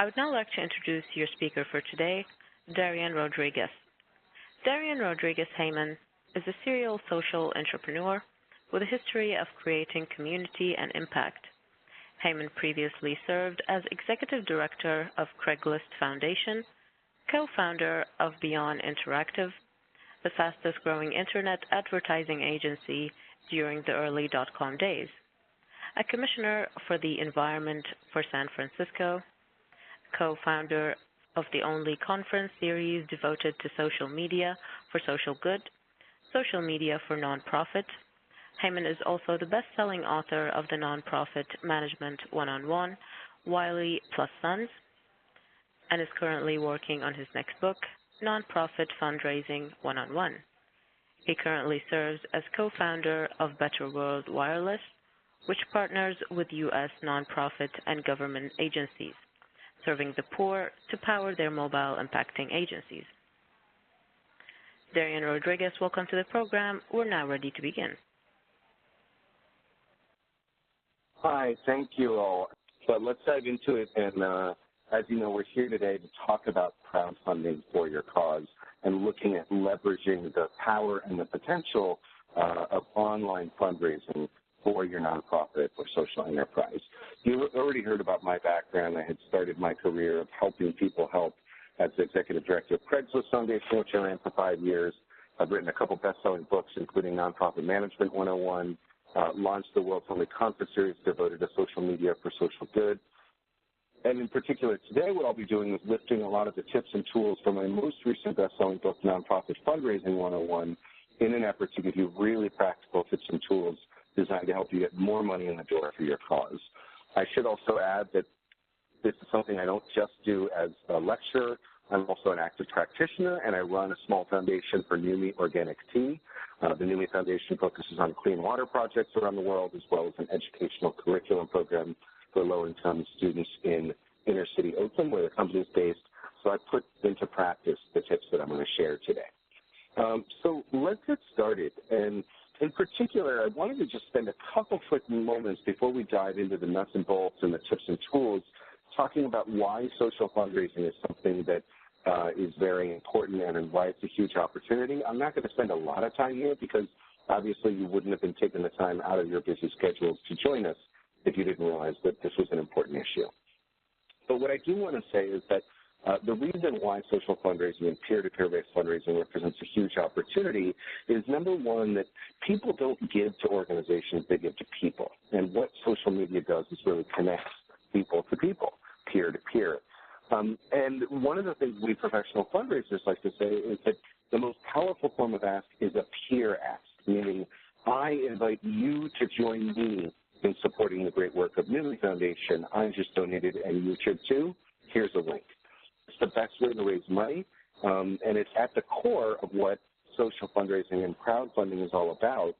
I would now like to introduce your speaker for today, Darian Rodriguez. Darian Rodriguez Heyman is a serial social entrepreneur with a history of creating community and impact. Heyman previously served as Executive Director of Craigslist Foundation, co-founder of Beyond Interactive, the fastest-growing Internet advertising agency during the early dot-com days, a commissioner for the environment for San Francisco, co-founder of the only conference series devoted to social media for social good, Social Media for Nonprofit. Heyman is also the best-selling author of the nonprofit Management One-on-One, Wiley plus Sons, and is currently working on his next book, Nonprofit Fundraising One-on-One. He currently serves as co-founder of Better World Wireless, which partners with U.S. nonprofit and government agencies, serving the poor to power their mobile impacting agencies. Darian Rodriguez, welcome to the program. We're now ready to begin. Hi, thank you all. But let's dive into it. And as you know, we're here today to talk about crowdfunding for your cause and looking at leveraging the power and the potential of online fundraising for your nonprofit or social enterprise. You already heard about my background. I had started my career of helping people help as the Executive Director of Craigslist Foundation, which I ran for 5 years. I've written a couple best-selling books, including Nonprofit Management 101, launched the world's only conference series devoted to social media for social good. And in particular, today what I'll be doing is lifting a lot of the tips and tools from my most recent best-selling book, Nonprofit Fundraising 101, in an effort to give you really practical tips and tools designed to help you get more money in the door for your cause. I should also add that this is something I don't just do as a lecturer. I'm also an active practitioner, and I run a small foundation for NUMMI Organic Tea. The NUMMI Foundation focuses on clean water projects around the world, as well as an educational curriculum program for low-income students in inner-city Oakland, where the company is based. So I put into practice the tips that I'm going to share today. So let's get started. And in particular, I wanted to just spend a couple quick moments before we dive into the nuts and bolts and the tips and tools, talking about why social fundraising is something that is very important and why it's a huge opportunity. I'm not going to spend a lot of time here because obviously you wouldn't have been taking the time out of your busy schedules to join us if you didn't realize that this was an important issue. But what I do want to say is that the reason why social fundraising and peer-to-peer-based fundraising represents a huge opportunity is, number one, that people don't give to organizations, they give to people. And what social media does is really connects people to people, peer-to-peer. And one of the things we professional fundraisers like to say is that the most powerful form of ask is a peer ask, meaning I invite you to join me in supporting the great work of NUMMI Foundation. I just donated and you should too. Here's a link. It's the best way to raise money, and it's at the core of what social fundraising and crowdfunding is all about.